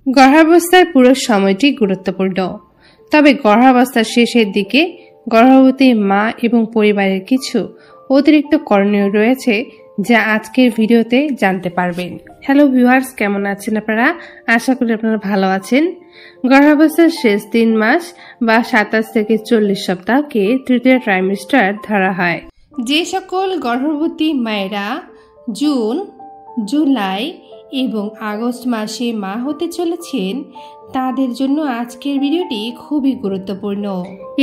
গর্ভাবস্থার পুরো সময়টি গুরুত্বপূর্ণ, তবে গর্ভাবস্থার শেষের দিকে গর্ভবতী মা এবং পরিবারের কিছু অতিরিক্ত করণীয় রয়েছে যা আজকের ভিডিওতে জানতে পারবেন। হ্যালো ভিউয়ার্স, কেমন আছেন আপনারা? আশা করি আপনারা ভালো আছেন। গর্ভাবস্থার শেষ 3 মাস বা 27 থেকে 40 সপ্তাহকে তৃতীয় ট্রাইমেস্টার ধরা হয়। যে সকল গর্ভবতী মায়েরা জুন, জুলাই এবং আগস্ট মাসে মা হতে চলেছেন তাদের জন্য আজকের ভিডিওটি খুবই গুরুত্বপূর্ণ।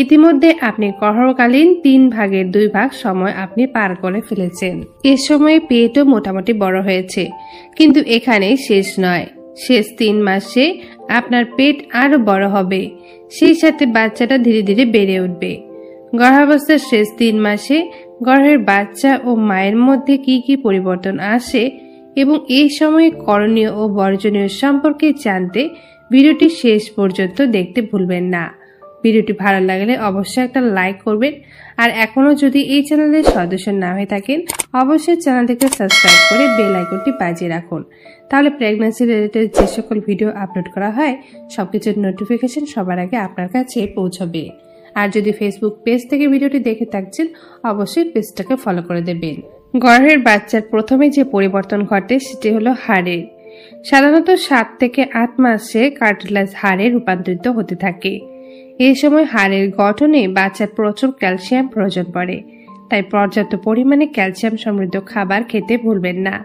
ইতিমধ্যে আপনি গর্ভকালীন 3 ভাগের 2 ভাগ সময় আপনি পার করে ফেলেছেন। এ সময়ে পেটও মোটামুটি বড় হয়েছে, কিন্তু এখানে শেষ নয়। শেষ 3 মাসে আপনার পেট আরো বড় হবে, সেই সাথে বাচ্চাটা ধীরে ধীরে বেড়ে উঠবে। গর্ভাবস্থার শেষ 3 মাসে গর্ভের বাচ্চা ও মায়ের মধ্যে কি কি পরিবর্তন আসে এবং এই সময়ে করণীয় ও বর্জনীয় সম্পর্কে জানতে ভিডিওটি শেষ পর্যন্ত দেখতে ভুলবেন না। ভিডিওটি ভালো লাগলে অবশ্যই একটা লাইক করবেন, আর এখনো যদি এই চ্যানেলের সদস্য না হয়ে থাকেন অবশ্যই চ্যানেলটিকে সাবস্ক্রাইব করে বেল আইকনটি বাজিয়ে রাখুন, তাহলে প্রেগন্যান্সি রিলেটেড যে সকল ভিডিও আপলোড করা হয় সবকিছুর নোটিফিকেশন সবার আগে আপনার কাছে পৌঁছবে। আর যদি ফেসবুক পেজ থেকে ভিডিওটি দেখে থাকছেন অবশ্যই পেজটাকে ফলো করে দেবেন। গর্ভের বাচ্চার প্রথমে যে পরিবর্তন ঘটে সেটি হলো হাড়ের। সাধারণত 7 থেকে 8 মাসে কার্টিলেজ হাড়ে রূপান্তরিত হতে থাকে। এই সময় হাড়ের গঠনে বাচ্চার প্রচুর ক্যালসিয়াম প্রয়োজন পড়ে, তাই পর্যাপ্ত পরিমাণে ক্যালসিয়াম সমৃদ্ধ খাবার খেতে ভুলবেন না।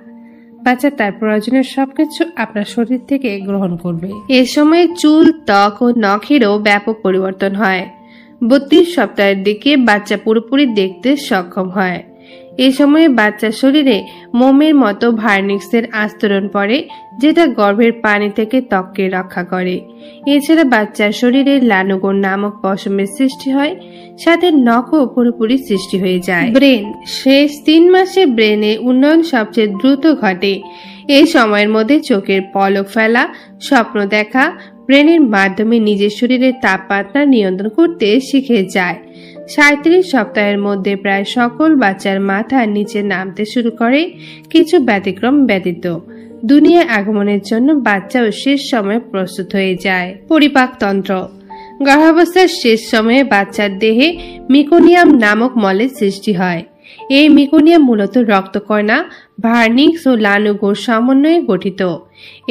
বাচ্চা তার প্রয়োজনের সবকিছু আপনার শরীর থেকে গ্রহণ করবে। এ সময় চুল, ত্বক ও নখেরও ব্যাপক পরিবর্তন হয়। 32 সপ্তাহের দিকে বাচ্চা পুরোপুরি দেখতে সক্ষম হয়। এই সময়ে বাচ্চার শরীরে মোমের মতো ভার্নিক্সের আস্তরণ পড়ে, যেটা গর্ভের পানি থেকে ত্বককে রক্ষা করে। এছাড়া বাচ্চার শরীরে লানুগোন নামক পশমের সৃষ্টি হয়, সাথে নখও পুরোপুরি সৃষ্টি হয়ে যায়। ব্রেন, শেষ 3 মাসে ব্রেনে উন্নয়ন সবচেয়ে দ্রুত ঘটে। এই সময়ের মধ্যে চোখের পলক ফেলা, স্বপ্ন দেখা, ব্রেনের মাধ্যমে নিজের শরীরের তাপমাত্রা নিয়ন্ত্রণ করতে শিখে যায়। 37 সপ্তাহের মধ্যে প্রায় সকল বাচ্চার মাথা নিচে নামতে শুরু করে, কিছু ব্যতিক্রম ব্যতীত। দুনিয়ায় আগমনের জন্য বাচ্চাও শেষ সময়ে প্রস্তুত হয়ে যায়। পরিপাকতন্ত্র, গর্ভাবস্থার শেষ সময়ে বাচ্চার দেহে মিকোনিয়াম নামক মলের সৃষ্টি হয়। এই মিকোনিয়াম মূলত রক্তকণা, ভার্নিক্স ও লানুগোর সমন্বয়ে গঠিত।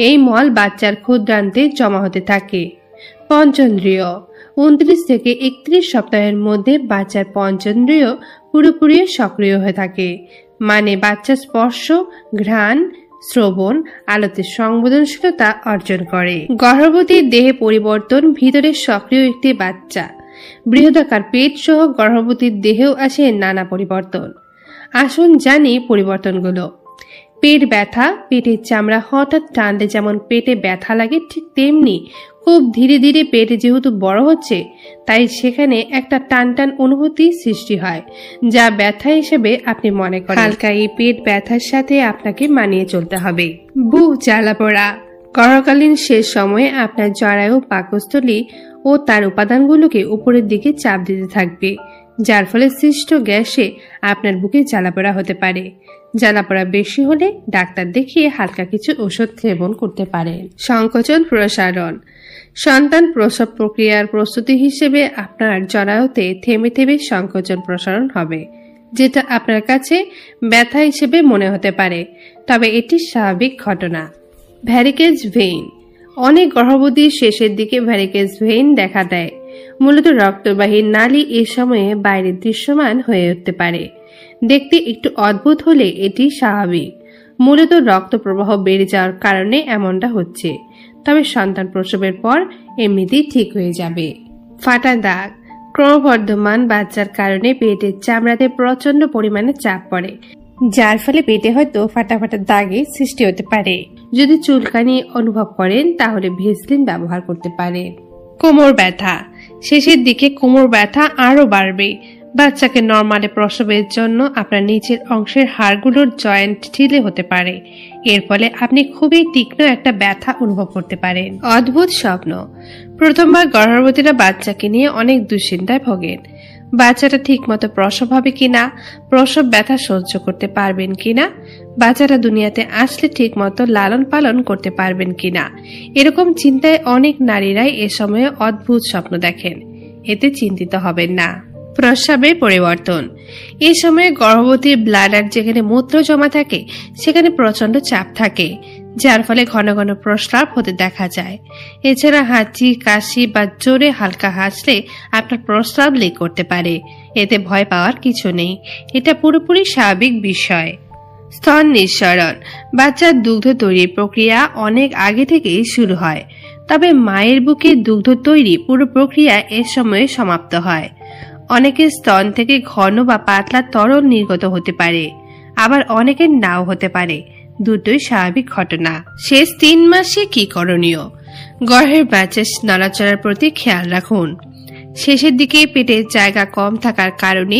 এই মল বাচ্চার ক্ষুদ্রান্তে জমা হতে থাকে। পঞ্চেন্দ্রিয়, 29 থেকে 31 সপ্তাহের মধ্যে বাচ্চার পঞ্চেন্দ্রিয় পুরোপুরি সক্রিয় হয়ে থাকে, মানে বাচ্চা স্পর্শ, ঘ্রাণ, শ্রবণ, আলোতে সংবেদনশীলতা অর্জন করে। গর্ভবতীর দেহে পরিবর্তন, ভিতরে সক্রিয় একটি বাচ্চা। বৃহদাকার পেট সহ গর্ভবতীর দেহেও আসে নানা পরিবর্তন। আসুন জানি পরিবর্তনগুলো। পেট ব্যথা, পেটের চামড়া হঠাৎ টানলে যেমন পেটে ব্যথা লাগে, ঠিক তেমনি খুব ধীরে ধীরে পেট যেহেতু বড় হচ্ছে তাই সেখানে একটা টানটান অনুভূতি সৃষ্টি হয়, যা ব্যথা হিসেবে আপনি মনে করেন। হালকা এই পেট ব্যথার সাথে আপনাকে মানিয়ে চলতে হবে। বুক জ্বালা পোড়া, গর্ভকালীন শেষ সময়ে আপনার জরায়ু, পাকস্থলী ও তার উপাদানগুলোকে উপরের দিকে চাপ দিতে থাকবে, যার ফলে সৃষ্ট গ্যাসে আপনার বুকে জ্বালাপোড়া হতে পারে। জ্বালাপোড়া বেশি হলে ডাক্তার দেখিয়ে হালকা কিছু ওষুধ সেবন করতে পারেন। সংকোচন প্রসারণ, সন্তান প্রসব প্রক্রিয়ার প্রস্তুতি হিসেবে আপনার জরায়ুতে থেমে থেমে সংকোচন প্রসারণ হবে, যেটা আপনার কাছে ব্যথা হিসেবে মনে হতে পারে, তবে এটি স্বাভাবিক ঘটনা। ভ্যারিকেজ ভেইন, অনেক গর্ভবতীর শেষের দিকে ভ্যারিকেজ ভেইন দেখা দেয়। মূলত রক্তবাহী নালী এ সময়ে বাইরে দৃশ্যমান হয়ে উঠতে পারে। দেখতে একটু অদ্ভুত হলে এটি স্বাভাবিক। মূলত রক্ত প্রবাহ বেড়ে যাওয়ার কারণে এমনটা হচ্ছে, তবে সন্তান প্রসবের পর এমনিতেই ঠিক হয়ে যাবে। ফাটা দাগ, ক্রমবর্ধমান বাচ্চার কারণে পেটের চামড়াতে প্রচন্ড পরিমাণে চাপ পড়ে, যার ফলে পেটে হয়তো ফাটা ফাটা দাগের সৃষ্টি হতে পারে। যদি চুলকানি অনুভব করেন তাহলে ভেসলিন ব্যবহার করতে পারেন। কোমর ব্যথা, শেষের দিকে কোমর ব্যথা আরো বাড়বে। বাচ্চাকে নরমালে প্রসবের জন্য আপনার নিচের অংশের হাড়গুলোর জয়েন্ট ঢিলে হতে পারে, এর ফলে আপনি খুবই তীক্ষ্ণ একটা ব্যথা অনুভব করতে পারেন। অদ্ভুত স্বপ্ন, প্রথমবার গর্ভবতীরা বাচ্চাকে নিয়ে অনেক দুশ্চিন্তায় ভোগেন। বাচ্চাটা ঠিকমতো প্রসব হবে কিনা, প্রসব ব্যথা সহ্য করতে পারবেন কিনা, বাচ্চারা দুনিয়াতে আসলে ঠিকমতো লালন পালন করতে পারবেন কিনা, এরকম চিন্তায় অনেক নারীরাই এ সময়ে অদ্ভুত স্বপ্ন দেখেন। এতে চিন্তিত হবেন না। প্রস্রাবের পরিবর্তন। এই সময়ে গর্ভবতীর ব্লাডার যেখানে মূত্র জমা থাকে সেখানে প্রচন্ড চাপ থাকে, যার ফলে ঘন ঘন প্রস্রাব হতে দেখা যায়। এছাড়া হাঁচি, কাশি বা জোরে হালকা হাসলে আপনার প্রস্রাব লিক করতে পারে। এতে ভয় পাওয়ার কিছু নেই, এটা পুরোপুরি স্বাভাবিক বিষয়। স্তন নিঃসরণ। বাচ্চার দুগ্ধ তৈরির প্রক্রিয়া অনেক আগে থেকেই শুরু হয়, তবে মায়ের বুকে দুগ্ধ তৈরি পুরো প্রক্রিয়া এর সময়ে সমাপ্ত হয়। অনেকের স্তন থেকে ঘন বা পাতলা তরল নির্গত হতে পারে, আবার অনেকের নাও হতে পারে। দুটোই স্বাভাবিক ঘটনা। শেষ 3 মাসে কি করণীয়? গর্ভের বাচ্চার নড়াচড়ার প্রতি খেয়াল রাখুন। শেষের দিকে পেটের জায়গা কম থাকার কারণে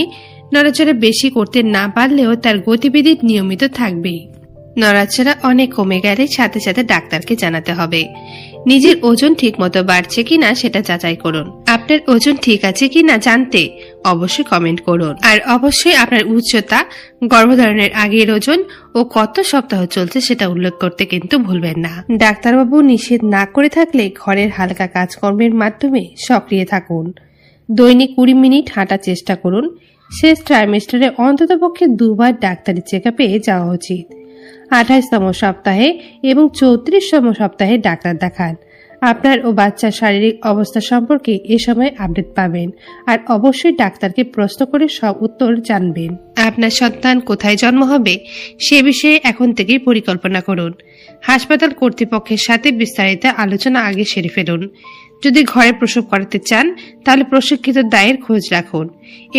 নড়াচড়া বেশি করতে না পারলেও তার গতিবিধি নিয়মিত থাকবেই। নড়াচড়া অনেক কমে গেলে সাথে সাথে ডাক্তারকে জানাতে হবে। নিজের ওজন ঠিক মতো বাড়ছে কিনা সেটা যাচাই করুন। আপনার ওজন ঠিক আছে কিনা জানতে অবশ্যই কমেন্ট করুন। আর অবশ্যই আপনার উচ্চতা, গর্ভধারণের আগের ওজন ও কত সপ্তাহ চলছে সেটা উল্লেখ করতে কিন্তু ভুলবেন না। ডাক্তারবাবু নিষেধ না করে থাকলে ঘরের হালকা কাজকর্মের মাধ্যমে সক্রিয় থাকুন। দৈনিক 20 মিনিট হাঁটার চেষ্টা করুন। শেষ ট্রাইমেস্টারে অন্ততপক্ষে 2 বার ডাক্তারি চেকআপে যাওয়া উচিত। 28তম সপ্তাহে এবং 34তম সপ্তাহে ডাক্তার দেখান। আপনার ও বাচ্চার শারীরিক অবস্থা সম্পর্কে এ সময় আপডেট পাবেন, আর অবশ্যই ডাক্তারকে প্রশ্ন করে সব উত্তর জানবেন। আপনার সন্তান কোথায় জন্ম হবে সে বিষয়ে এখন থেকেই পরিকল্পনা করুন। হাসপাতাল কর্তৃপক্ষের সাথে বিস্তারিত আলোচনা আগে সেরে ফেলুন। যদি ঘরে প্রসব করাতে চান তাহলে প্রশিক্ষিত দায়ের খোঁজ রাখুন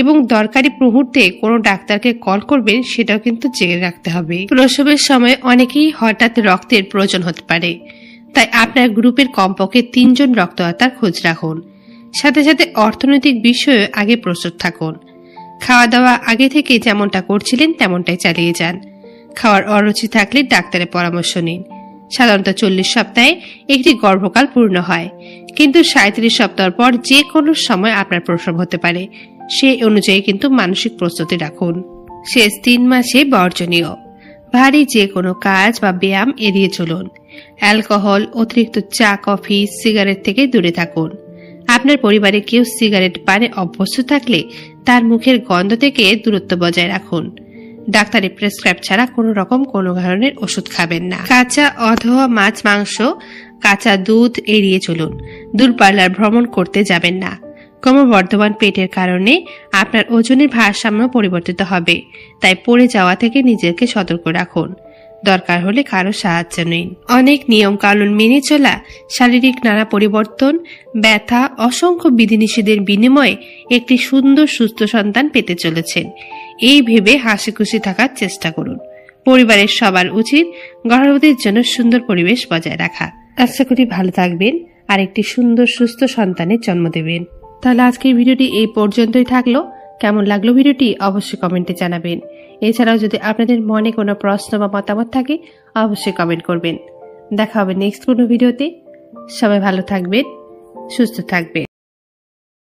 এবং দরকারি মুহূর্তে কোনো ডাক্তারকে কল করবেন সেটাও কিন্তু জেনে রাখতে হবে। প্রসবের সময় অনেকেই হঠাৎ রক্তের প্রয়োজন হতে পারে, তাই আপনার গ্রুপের কমপক্ষে 3 জন রক্তদাতার খোঁজ রাখুন। সাথে সাথে অর্থনৈতিক বিষয়ে আগে প্রস্তুত থাকুন। খাওয়া দাওয়া আগে থেকে যেমনটা করছিলেন তেমনটাই চালিয়ে যান। খাওয়ার অরুচি থাকলে ডাক্তারের পরামর্শ নিন। সাধারণত 40 সপ্তাহে একটি গর্ভকাল পূর্ণ হয়, কিন্তু 37 সপ্তাহ পর যে কোনো সময় আপনার প্রসব হতে পারে। সেই অনুযায়ী কিন্তু মানসিক প্রস্তুতি রাখুন। শেষ 3 মাসে বর্জনীয়। ভারী যে কোনো কাজ বা ব্যায়াম এড়িয়ে চলুন। অ্যালকোহল, অতিরিক্ত চা, কফি, সিগারেট থেকে দূরে থাকুন। আপনার পরিবারে কেউ সিগারেট পানে অভ্যস্ত থাকলে তার মুখের গন্ধ থেকে দূরত্ব বজায় রাখুন। ডাক্তারের প্রেসক্রাইব ছাড়া কোনো রকম কোনো ধরনের ওষুধ খাবেন না। কাঁচা অথবা মাছ, মাংস, কাঁচা দুধ এড়িয়ে চলুন। দূরপাল্লার ভ্রমণ করতে যাবেন না। ক্রমবর্ধমান পেটের কারণে আপনার ওজনের ভারসাম্য পরিবর্তিত হবে, তাই পড়ে যাওয়া থেকে নিজেকে সতর্ক রাখুন। দরকার হলে কারো সাহায্য নিন। অনেক নিয়ম কানুন মেনে চলা, শারীরিক নানা পরিবর্তন, ব্যথা, অসংখ্য বিধিনিষেধের বিনিময়ে একটি সুন্দর সুস্থ সন্তান পেতে চলেছেন, এই ভেবে হাসি খুশি থাকার চেষ্টা করুন। পরিবারের সবার উচিত গর্ভবতীর জন্য সুন্দর পরিবেশ বজায় রাখা। আশা করি ভালো থাকবেন আর একটি সুন্দর সুস্থ সন্তানের জন্ম দেবেন। তাহলে আজকের ভিডিওটি এই পর্যন্তই থাকলো। কেমন লাগলো ভিডিওটি অবশ্যই কমেন্টে জানাবেন। এছাড়াও যদি আপনাদের মনে কোনো প্রশ্ন বা মতামত থাকে অবশ্যই কমেন্ট করবেন। দেখা হবে নেক্সট কোনো ভিডিওতে। সবাই ভালো থাকবেন, সুস্থ থাকবেন।